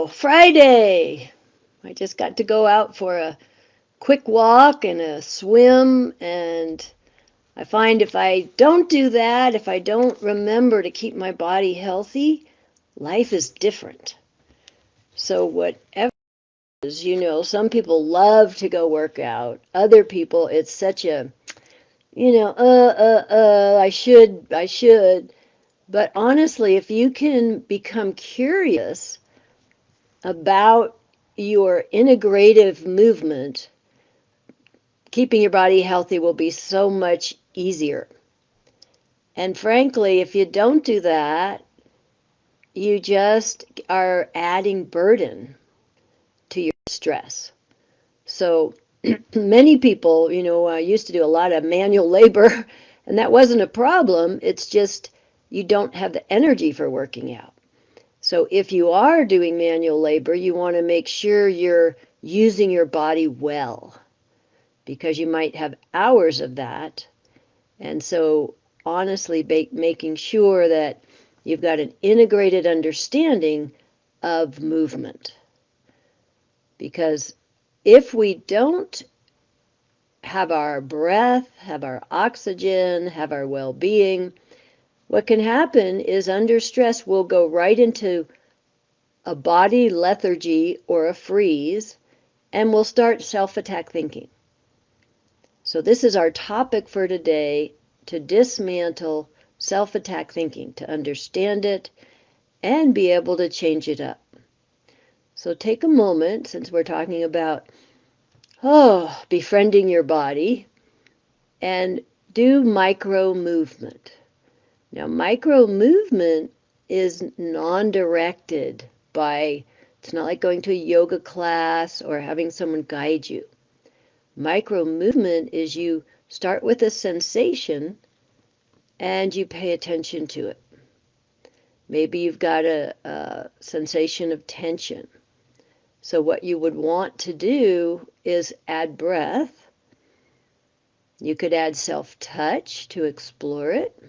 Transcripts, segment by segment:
Friday! I just got to go out for a quick walk and a swim, and I find if I don't do that, if I don't remember to keep my body healthy, life is different. So, whatever it is, some people love to go work out. Other people, it's such a, I should. But honestly, if you can become curious about your integrative movement, keeping your body healthy will be so much easier. And frankly, if you don't do that, you just are adding burden to your stress. So many people, used to do a lot of manual labor, and that wasn't a problem. It's just you don't have the energy for working out. So if you are doing manual labor, you want to make sure you're using your body well, because you might have hours of that. And so honestly, making sure that you've got an integrated understanding of movement. Because if we don't have our breath, have our oxygen, have our well-being, what can happen is under stress we'll go right into a body lethargy or a freeze, and we'll start self-attack thinking. So this is our topic for today, to dismantle self-attack thinking, to understand it and be able to change it up. So take a moment, since we're talking about befriending your body, and do micro movement. Now, micro movement is non-directed it's not like going to a yoga class or having someone guide you. Micro movement is you start with a sensation and you pay attention to it. Maybe you've got a sensation of tension. So what you would want to do is add breath. You could add self-touch to explore it.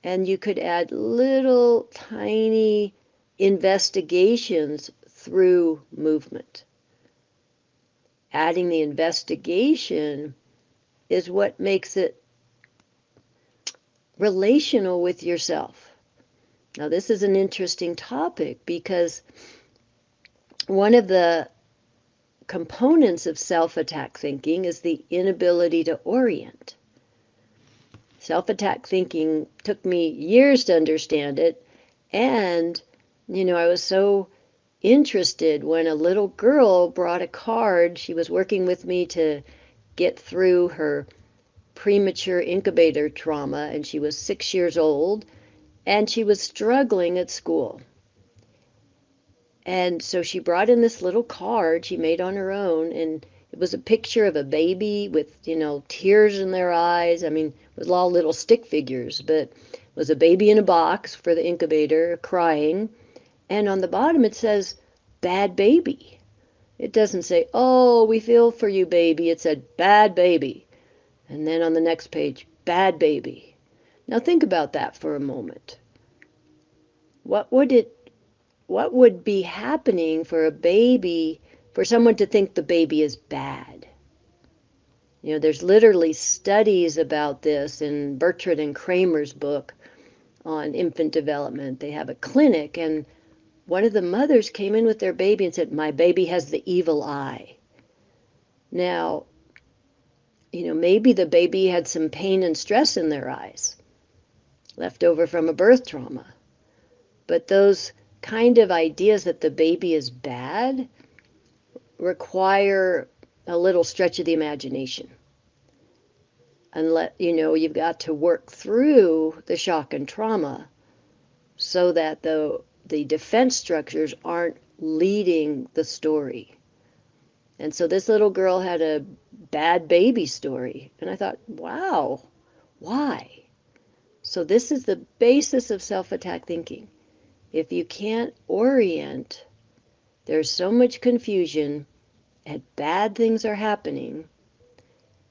And you could add little tiny investigations through movement. Adding the investigation is what makes it relational with yourself. Now, this is an interesting topic because one of the components of self-attack thinking is the inability to orient. Self-attack thinking took me years to understand it, and, I was so interested when a little girl brought a card. She was working with me to get through her premature incubator trauma, and she was 6 years old, and she was struggling at school. And so she brought in this little card she made on her own, and it was a picture of a baby with, tears in their eyes. I mean, it was all little stick figures, but it was a baby in a box for the incubator crying. And on the bottom it says, bad baby. It doesn't say, oh, we feel for you, baby. It said, bad baby. And then on the next page, bad baby. Now think about that for a moment. What would be happening for a baby, for someone to think the baby is bad? There's literally studies about this in Bertrand and Kramer's book on infant development. They have a clinic, and one of the mothers came in with their baby and said, my baby has the evil eye. Now, maybe the baby had some pain and stress in their eyes, left over from a birth trauma. But those kind of ideas that the baby is bad require a little stretch of the imagination. Unless, you've got to work through the shock and trauma so that the defense structures aren't leading the story. And so this little girl had a bad baby story. And I thought, wow, why? So this is the basis of self-attack thinking. If you can't orient, there's so much confusion and bad things are happening,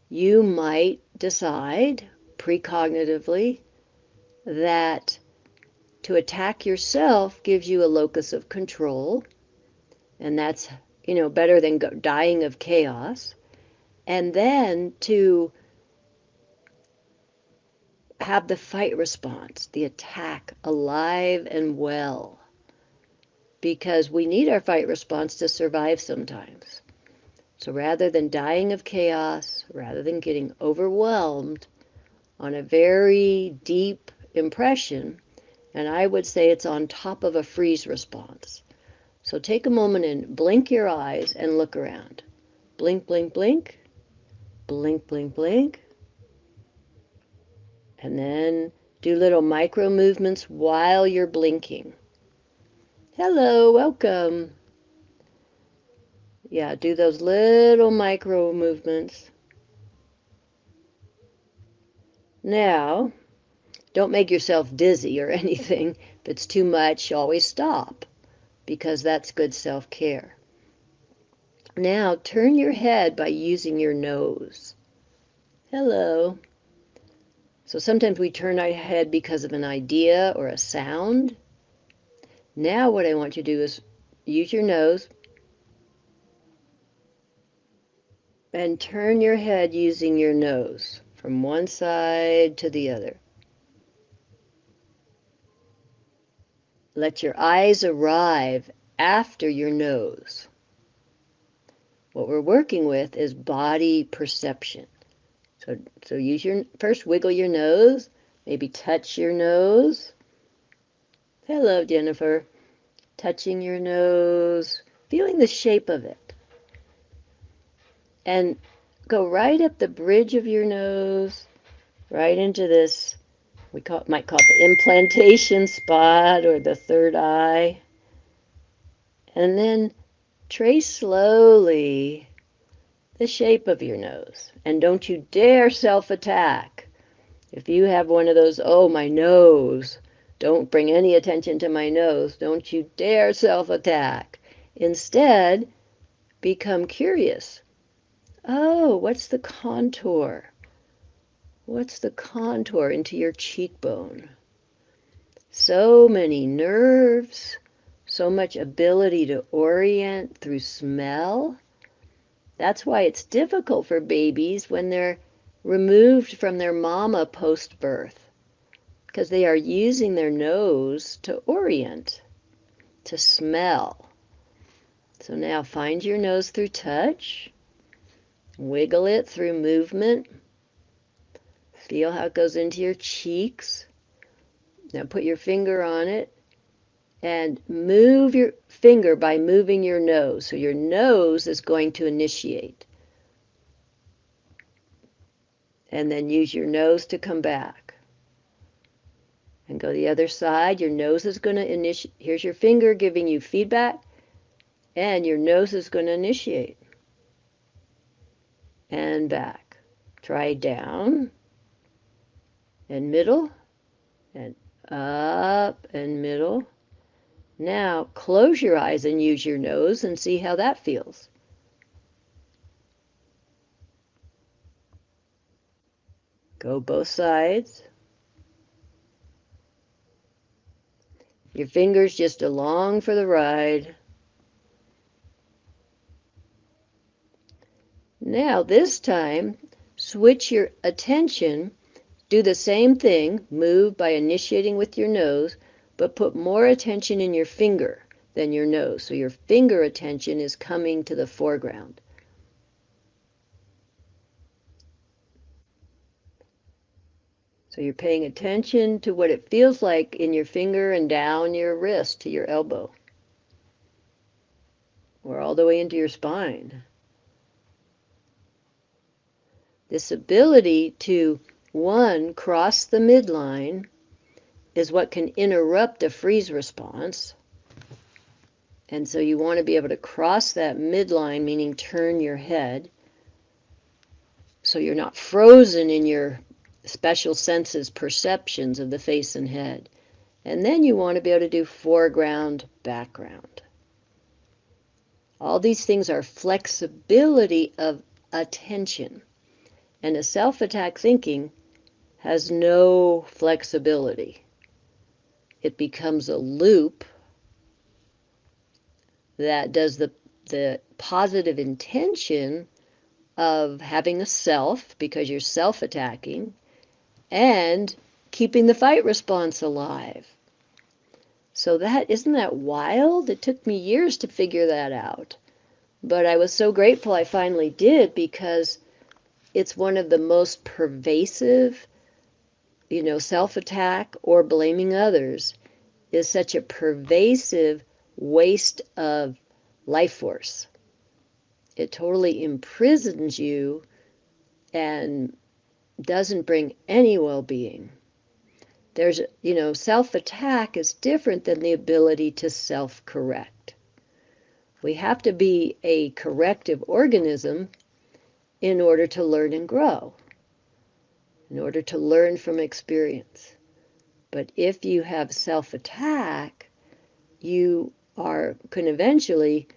you might decide precognitively that to attack yourself gives you a locus of control, And that's, better than dying of chaos. And then to have the fight response, the attack, alive and well, because we need our fight response to survive sometimes. So rather than dying of chaos, rather than getting overwhelmed on a very deep impression, and I would say it's on top of a freeze response. So take a moment and blink your eyes and look around. Blink, blink, blink, blink, blink, blink, and then do little micro movements while you're blinking. Hello, welcome. Yeah, do those little micro movements. Now, don't make yourself dizzy or anything. If it's too much, always stop, because that's good self-care. Now, turn your head by using your nose. Hello. So sometimes we turn our head because of an idea or a sound. Now what I want you to do is use your nose and turn your head using your nose from one side to the other. Let your eyes arrive after your nose. What we're working with is body perception. So use first wiggle your nose, maybe touch your nose. Hello, Jennifer. Touching your nose, feeling the shape of it. And go right up the bridge of your nose, right into this, might call it the implantation spot or the third eye. And then trace slowly the shape of your nose. And don't you dare self-attack. If you have one of those, oh, my nose, don't bring any attention to my nose. Don't you dare self-attack. Instead, become curious. Oh, what's the contour? What's the contour into your cheekbone? So many nerves, so much ability to orient through smell. That's why it's difficult for babies when they're removed from their mama post-birth, because they are using their nose to orient, to smell. So now find your nose through touch, wiggle it through movement, feel how it goes into your cheeks. Now put your finger on it and move your finger by moving your nose. So your nose is going to initiate. And then use your nose to come back. And go the other side. Your nose is going to initiate. Here's your finger giving you feedback. And your nose is going to initiate. And back. Try down. And middle. And up and middle. Now close your eyes and use your nose and see how that feels. Go both sides. Your fingers just along for the ride. Now this time, switch your attention. Do the same thing, move by initiating with your nose, but put more attention in your finger than your nose. So your finger attention is coming to the foreground. So you're paying attention to what it feels like in your finger and down your wrist to your elbow, or all the way into your spine. This ability to, one, cross the midline is what can interrupt a freeze response. And so you want to be able to cross that midline, meaning turn your head, so you're not frozen in your special senses perceptions of the face and head. And then you want to be able to do foreground, background. All these things are flexibility of attention. And a self-attack thinking has no flexibility. It becomes a loop that does the positive intention of having a self because you're self-attacking and keeping the fight response alive. So that isn't that wild? It took me years to figure that out. But I was so grateful I finally did because it's one of the most pervasive, self-attack or blaming others is such a pervasive waste of life force. It totally imprisons you and doesn't bring any well-being. There's, self-attack is different than the ability to self-correct. We have to be a corrective organism in order to learn and grow, in order to learn from experience. But if you have self-attack, you can eventually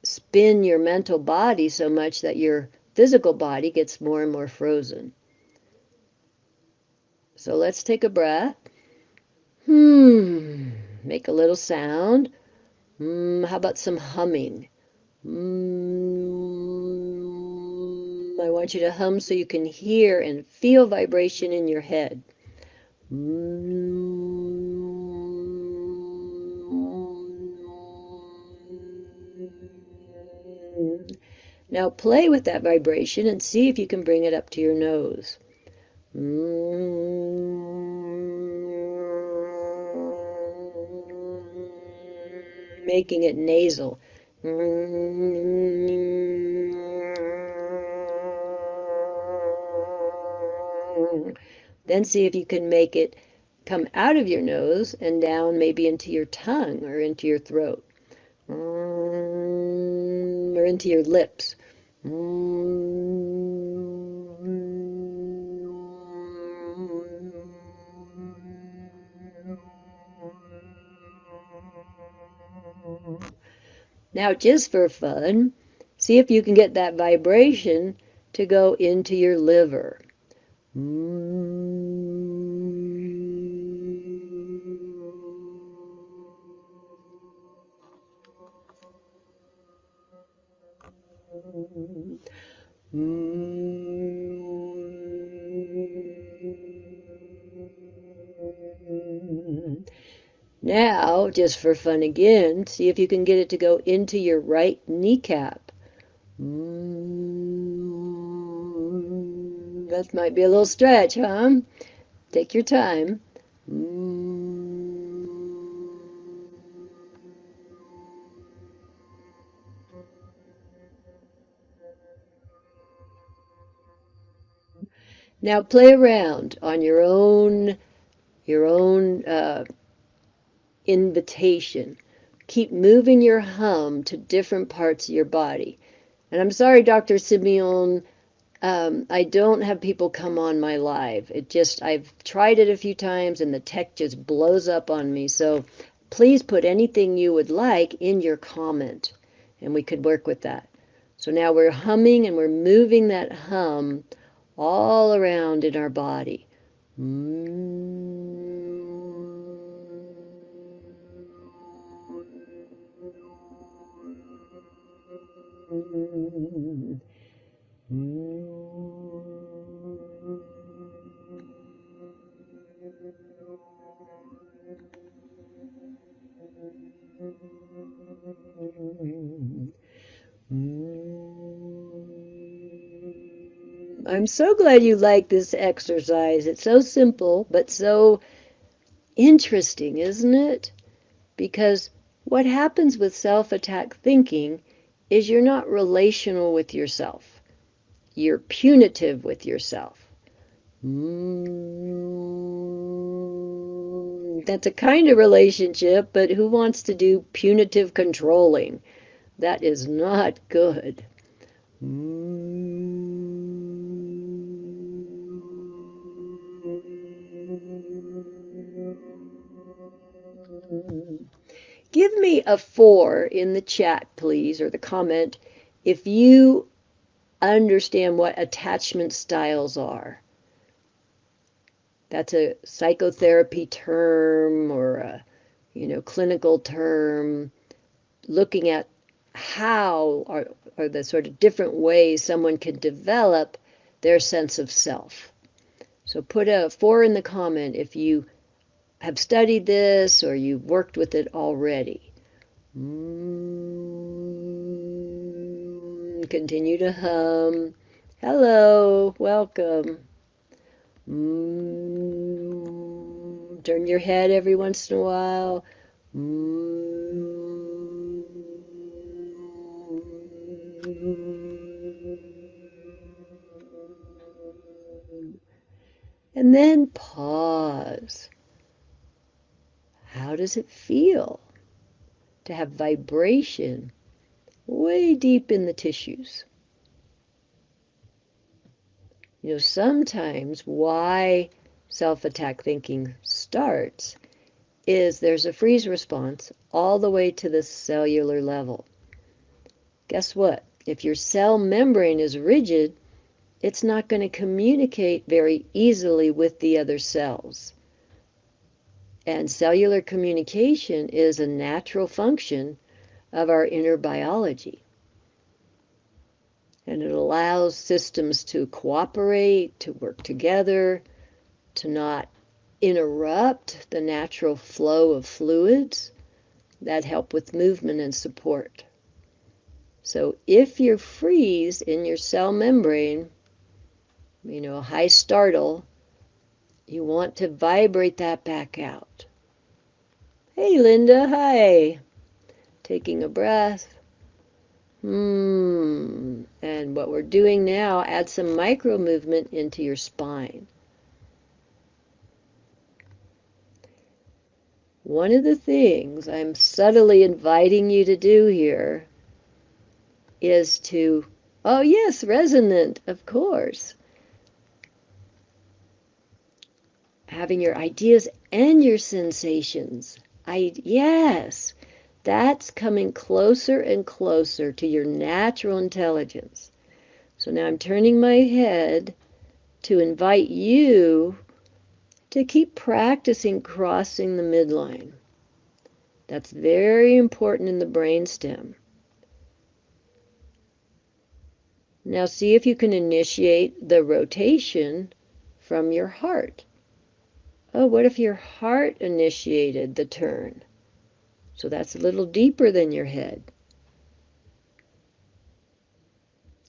spin your mental body so much that your physical body gets more and more frozen. So let's take a breath. Make a little sound. How about some humming? I want you to hum so you can hear and feel vibration in your head. Now play with that vibration and see if you can bring it up to your nose. Making it nasal. Then see if you can make it come out of your nose and down maybe into your tongue or into your throat or into your lips. Now, just for fun, see if you can get that vibration to go into your liver. Now, just for fun again, see if you can get it to go into your right kneecap. That might be a little stretch, huh? Take your time. Now play around on your own invitation. Keep moving your hum to different parts of your body. And I'm sorry, Dr. Simeon, I don't have people come on my live. I've tried it a few times and the tech just blows up on me. So please put anything you would like in your comment and we could work with that. So now we're humming and we're moving that hum all around in our body. I'm so glad you like this exercise. It's so simple, but so interesting, isn't it? Because what happens with self-attack thinking is you're not relational with yourself. You're punitive with yourself. That's a kind of relationship, but who wants to do punitive controlling? That is not good. Give me a 4 in the chat, please, or the comment, if you understand what attachment styles are. That's a psychotherapy term or a, clinical term. looking at how are the sort of different ways someone can develop their sense of self. So put a 4 in the comment if you have studied this or you've worked with it already. Continue to hum. Hello, welcome. Turn your head every once in a while. And then pause. How does it feel to have vibration way deep in the tissues? You know, sometimes why self-attack thinking starts is there's a freeze response all the way to the cellular level. Guess what? If your cell membrane is rigid, it's not going to communicate very easily with the other cells. And cellular communication is a natural function of our inner biology. And it allows systems to cooperate, to work together, to not interrupt the natural flow of fluids that help with movement and support. So if you freeze in your cell membrane, you know, a high startle, you want to vibrate that back out. Hey, Linda, hi. Taking a breath. And what we're doing now, add some micro movement into your spine. One of the things I'm subtly inviting you to do here is to, oh yes, resonant, of course. Having your ideas and your sensations. Yes, that's coming closer and closer to your natural intelligence. So now I'm turning my head to invite you to keep practicing crossing the midline. That's very important in the brainstem. Now see if you can initiate the rotation from your heart. Oh, what if your heart initiated the turn? So that's a little deeper than your head.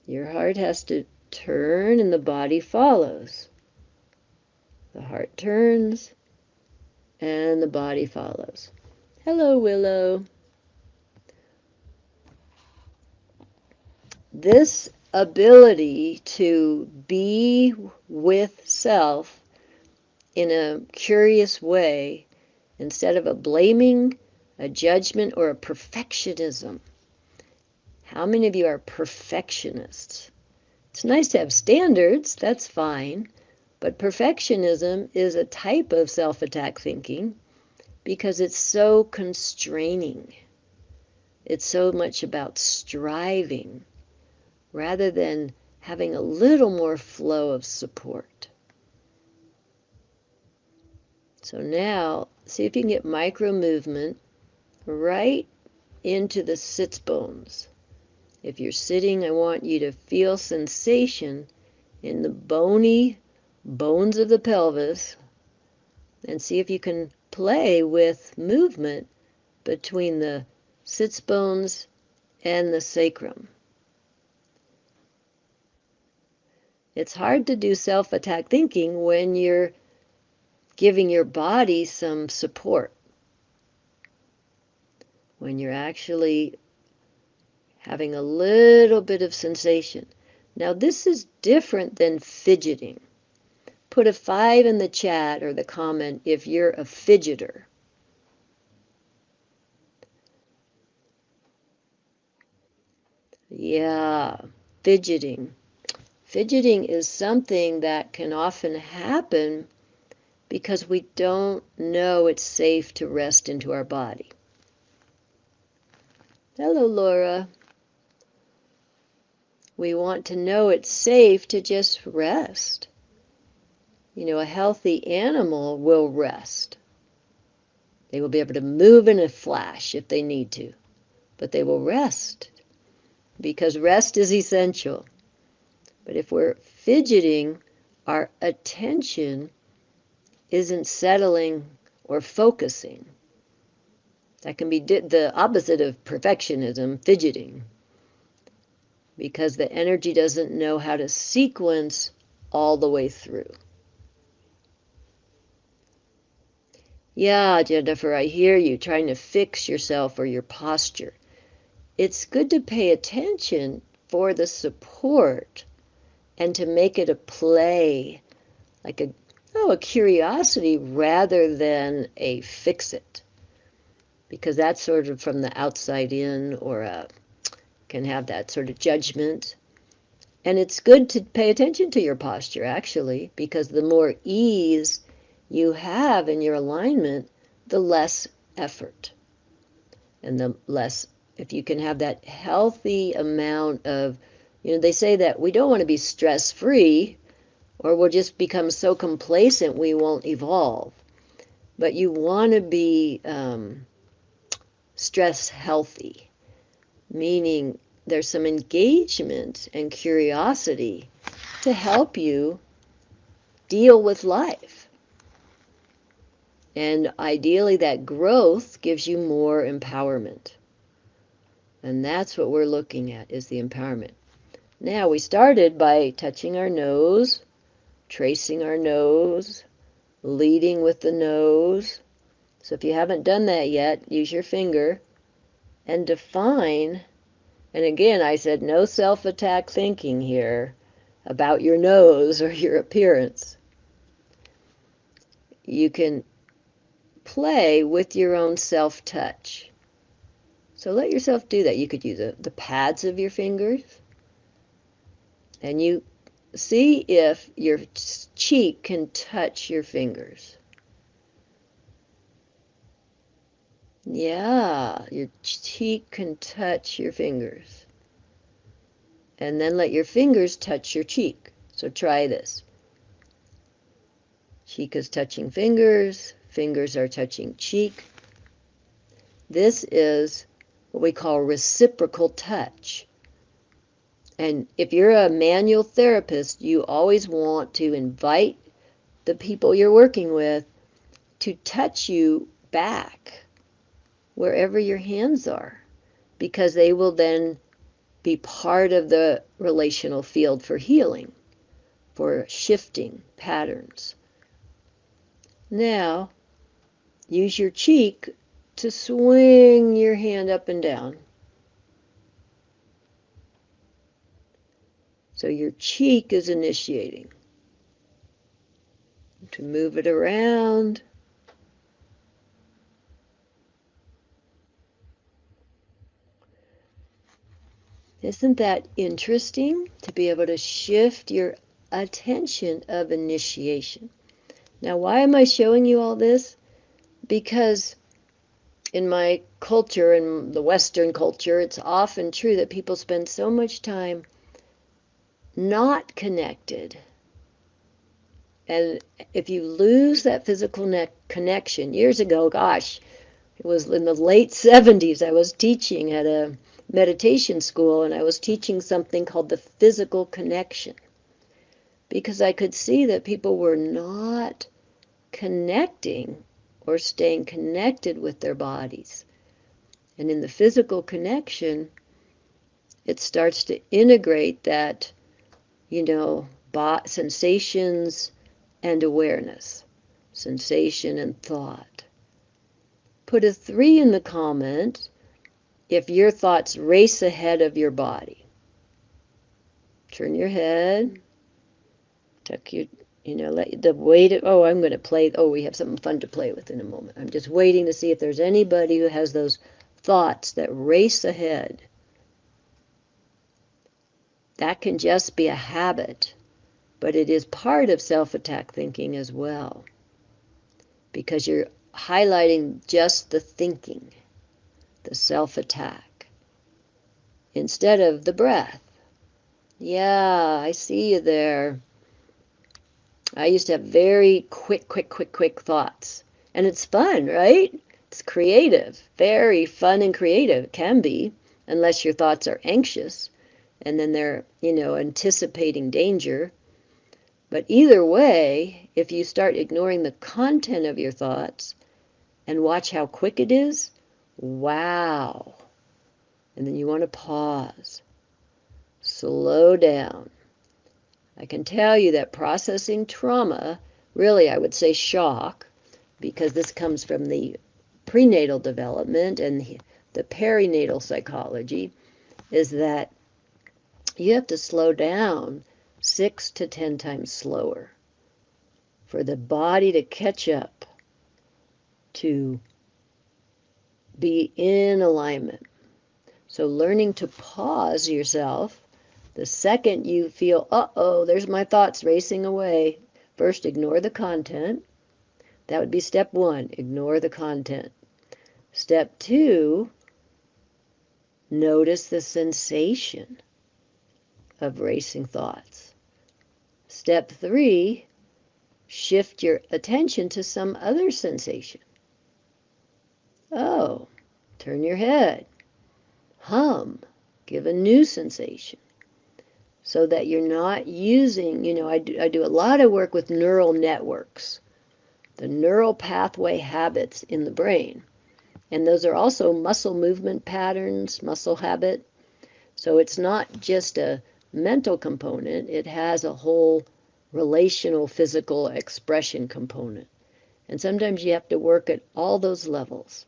Your heart has to turn and the body follows. The heart turns and the body follows. Hello, Willow. This ability to be with self in a curious way, instead of a blaming, a judgment, or a perfectionism. How many of you are perfectionists? It's nice to have standards, that's fine, but perfectionism is a type of self-attack thinking because it's so constraining. It's so much about striving rather than having a little more flow of support. So now, see if you can get micro movement right into the sits bones. If you're sitting, I want you to feel sensation in the bony bones of the pelvis and see if you can play with movement between the sits bones and the sacrum. It's hard to do self-attack thinking when you're giving your body some support, when you're actually having a little bit of sensation. Now this is different than fidgeting. Put a 5 in the chat or the comment if you're a fidgeter. Yeah, fidgeting. Fidgeting is something that can often happen because we don't know it's safe to rest into our body. Hello, Laura. We want to know it's safe to just rest. You know, a healthy animal will rest. They will be able to move in a flash if they need to. but they will rest because rest is essential. But if we're fidgeting, our attention isn't settling or focusing. That can be the opposite of perfectionism, fidgeting, because the energy doesn't know how to sequence all the way through. Yeah, Jennifer, I hear you trying to fix yourself or your posture. It's good to pay attention for the support and to make it a play, like a curiosity rather than a fix it. Because that's sort of from the outside in, or can have that sort of judgment. And it's good to pay attention to your posture, actually, because the more ease you have in your alignment, the less effort. And the less, if you can have that healthy amount of, they say that we don't want to be stress-free, or we'll just become so complacent we won't evolve. But you want to be stress healthy, meaning there's some engagement and curiosity to help you deal with life. And ideally, that growth gives you more empowerment. And that's what we're looking at, is the empowerment. Now, we started by touching our nose, tracing our nose, leading with the nose. So if you haven't done that yet, use your finger and define. And again, I said no self-attack thinking here about your nose or your appearance. You can play with your own self-touch. So let yourself do that. You could use the pads of your fingers, and you see if your cheek can touch your fingers. Yeah, your cheek can touch your fingers. And then let your fingers touch your cheek. So try this. Cheek is touching fingers, fingers are touching cheek. This is what we call reciprocal touch. And if you're a manual therapist, you always want to invite the people you're working with to touch you back wherever your hands are, because they will then be part of the relational field for healing, for shifting patterns. Now, use your cheek to swing your hand up and down. So your cheek is initiating. To move it around. Isn't that interesting to be able to shift your attention of initiation? Now, why am I showing you all this? Because in my culture, in the Western culture, it's often true that people spend so much time not connected. And if you lose that physical connection, years ago, gosh, it was in the late 70s, I was teaching at a meditation school, and I was teaching something called the physical connection, because I could see that people were not connecting or staying connected with their bodies. And in the physical connection, it starts to integrate that, sensations and awareness, sensation and thought. Put a 3 in the comment if your thoughts race ahead of your body. Turn your head, tuck your, let the weight, I'm going to play, we have something fun to play with in a moment. I'm just waiting to see if there's anybody who has those thoughts that race ahead. That can just be a habit, but it is part of self-attack thinking as well, because you're highlighting just the thinking, the self-attack, instead of the breath. Yeah, I see you there. I used to have very quick thoughts. And it's fun, right? It's creative, very fun and creative. It can be, unless your thoughts are anxious and then they're, anticipating danger. But either way, if you start ignoring the content of your thoughts and watch how quick it is, wow. And then you want to pause, slow down. I can tell you that processing trauma, really I would say shock, because this comes from the prenatal development and the perinatal psychology, is that you have to slow down 6 to 10 times slower for the body to catch up, to be in alignment. So learning to pause yourself the second you feel, uh-oh, there's my thoughts racing away. First, ignore the content. That would be step one, ignore the content. Step two, notice the sensation of racing thoughts. Step three, shift your attention to some other sensation. Oh, turn your head, hum, give a new sensation so that you're not using, I do a lot of work with neural networks, the neural pathway habits in the brain. And those are also muscle movement patterns, muscle habit. So it's not just a mental component, it has a whole relational, physical expression component. And sometimes you have to work at all those levels.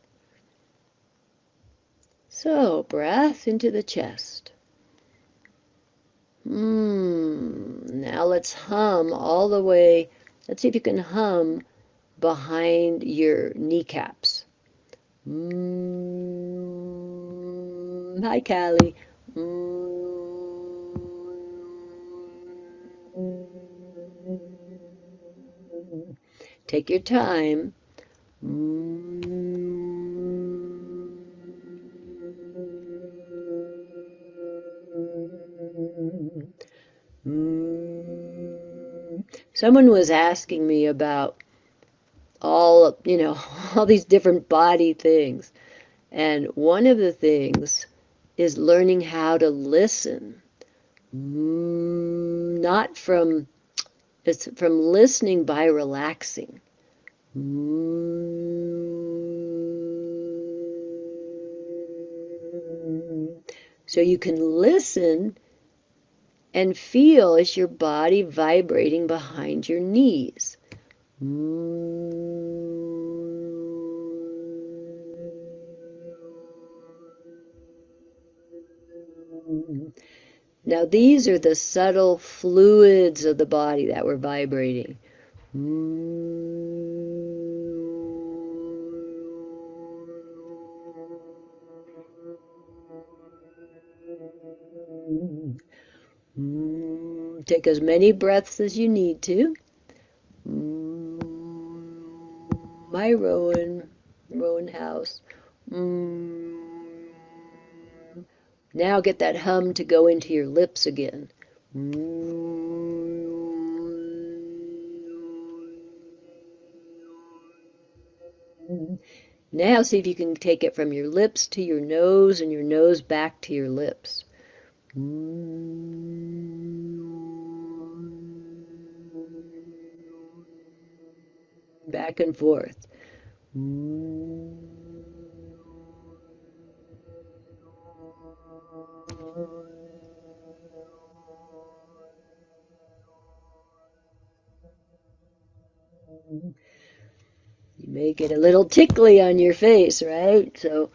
So, breath into the chest. Now let's hum all the way. Let's see if you can hum behind your kneecaps. Hi, Callie. Take your time. Someone was asking me about all, all these different body things. And one of the things is learning how to listen. Not from, it's from listening by relaxing. So you can listen and feel is your body vibrating behind your knees. Now these are the subtle fluids of the body that we're vibrating. Take as many breaths as you need to. My Rowan house. Now get that hum to go into your lips again. Now see if you can take it from your lips to your nose and your nose back to your lips. Back and forth. You may get a little tickly on your face, right? So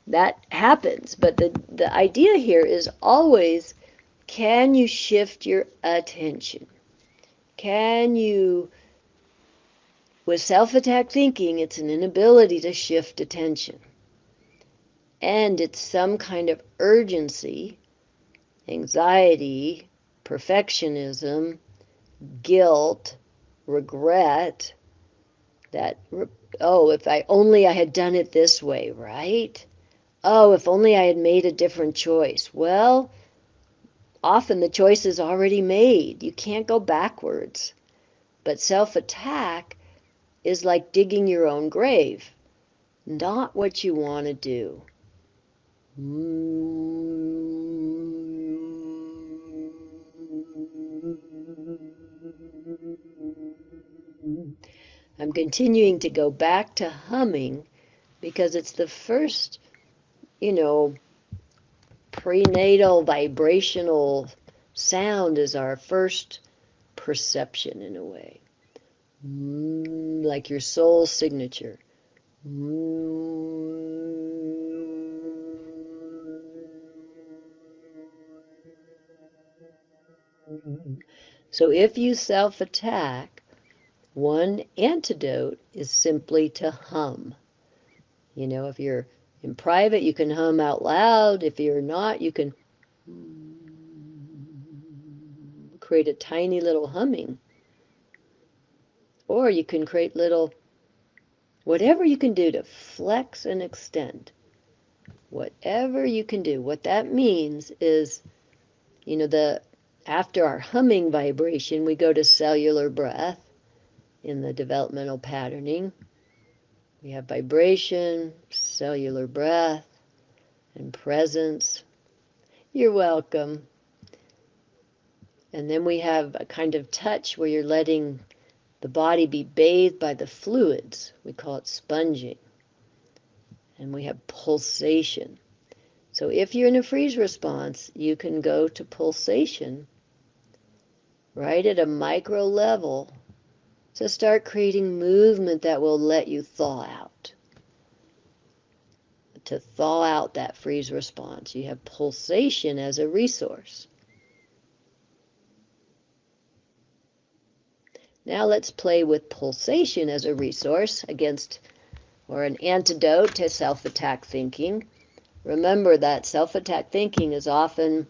that happens. But the idea here is always, can you shift your attention? Can you, with self-attack thinking, it's an inability to shift attention. And it's some kind of urgency, anxiety, perfectionism, guilt, regret, that, oh, if I had done it this way, right? Oh, if only I had made a different choice. Well, often the choice is already made. You can't go backwards. But self-attack is like digging your own grave. not what you want to do. I'm continuing to go back to humming because it's the first, prenatal vibrational sound is our first perception in a way. Like your soul signature. So if you self-attack, one antidote is simply to hum. If you're in private, you can hum out loud. If you're not, you can create a tiny little humming. Or you can create whatever you can do to flex and extend. Whatever you can do. What that means is, after our humming vibration, we go to cellular breath in the developmental patterning. We have vibration, cellular breath, and presence. You're welcome. And then we have a kind of touch where you're letting the body be bathed by the fluids. We call it sponging. And we have pulsation. So if you're in a freeze response, you can go to pulsation right at a micro level to start creating movement that will let you thaw out. To thaw out that freeze response, you have pulsation as a resource. Now let's play with pulsation as a resource against, or an antidote to self-attack thinking. Remember that self-attack thinking is often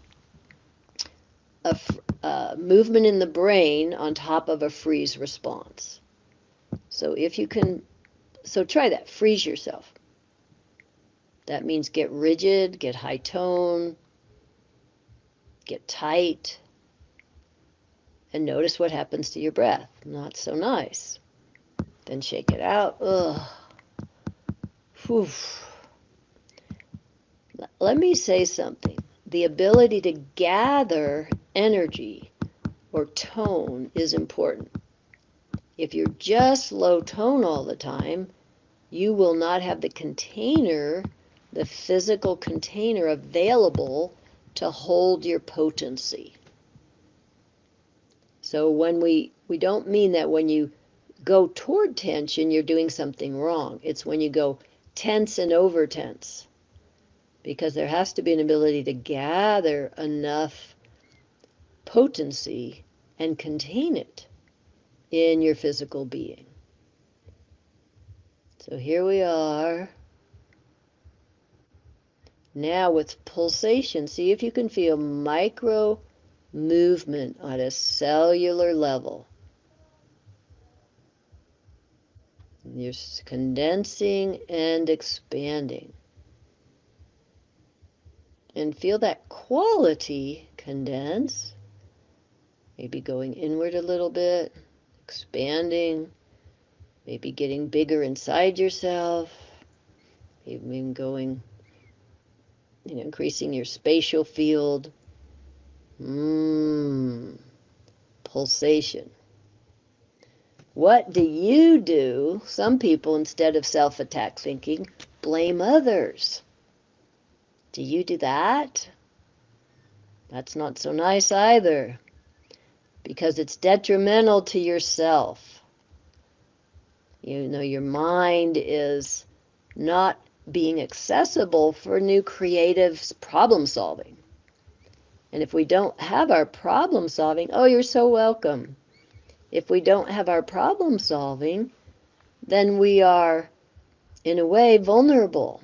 a movement in the brain on top of a freeze response. So try that, freeze yourself. That means get rigid, get high tone, get tight, and notice what happens to your breath. Not so nice. Then shake it out. Ugh. Whew. Let me say something. The ability to gather energy or tone is important. If you're just low tone all the time, you will not have the container, the physical container available to hold your potency. So when we don't mean that when you go toward tension, you're doing something wrong. It's when you go tense and over tense. Because there has to be an ability to gather enough potency and contain it in your physical being. So here we are. Now with pulsation, see if you can feel micro movement on a cellular level. You're condensing and expanding. And feel that quality condense, maybe going inward a little bit, expanding, maybe getting bigger inside yourself, even going, increasing your spatial field. Pulsation. What do you do? Some people, instead of self-attack thinking, blame others. Do you do that? That's not so nice either, because it's detrimental to yourself. Your mind is not being accessible for new creative problem solving. And if we don't have our problem solving, oh, you're so welcome. If we don't have our problem solving, then we are, in a way, vulnerable.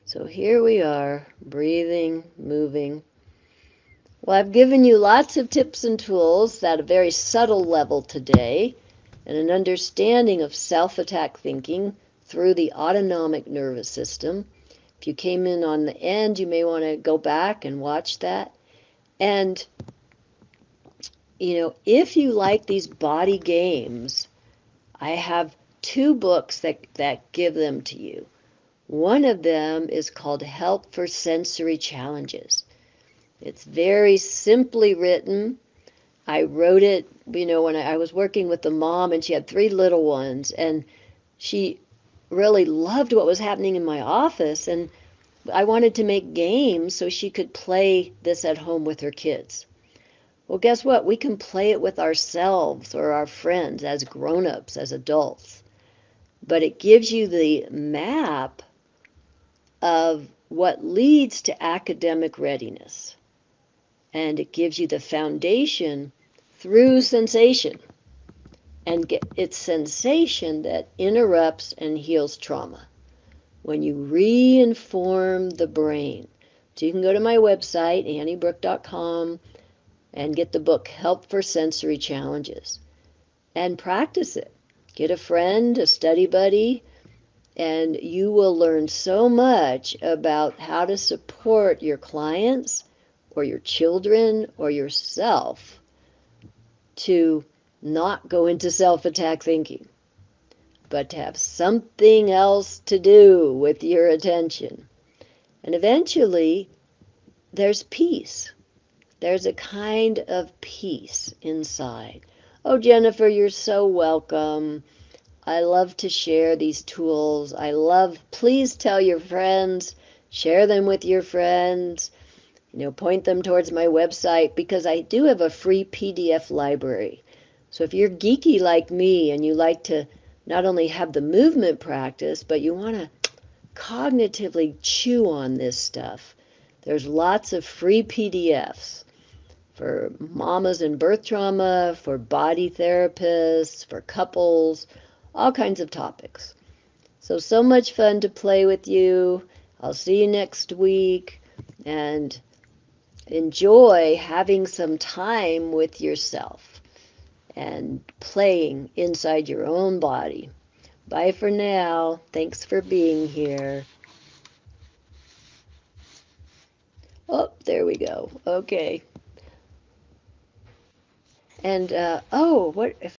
So here we are, breathing, moving. Well, I've given you lots of tips and tools at a very subtle level today, and an understanding of self-attack thinking through the autonomic nervous system. If you came in on the end, you may want to go back and watch that. And, if you like these body games, I have two books that give them to you. One of them is called Help for Sensory Challenges. It's very simply written. I wrote it, when I was working with the mom and she had three little ones, and she really loved what was happening in my office, and I wanted to make games so she could play this at home with her kids. Well, guess what? We can play it with ourselves or our friends as grown-ups, as adults. But it gives you the map of what leads to academic readiness. And it gives you the foundation through sensation. And it's sensation that interrupts and heals trauma. When you reinform the brain. So you can go to my website, anniebrook.com, and get the book Help for Sensory Challenges and practice it. Get a friend, a study buddy, and you will learn so much about how to support your clients or your children or yourself to not go into self-attack thinking, but to have something else to do with your attention. And eventually, there's peace. There's a kind of peace inside. Oh, Jennifer, you're so welcome. I love to share these tools. Please tell your friends, share them with your friends, point them towards my website because I do have a free PDF library. So if you're geeky like me and you like to not only have the movement practice, but you want to cognitively chew on this stuff, there's lots of free PDFs for mamas and birth trauma, for body therapists, for couples, all kinds of topics. So much fun to play with you. I'll see you next week, and enjoy having some time with yourself and playing inside your own body. Bye for now. Thanks for being here. Oh, there we go. Okay. And what if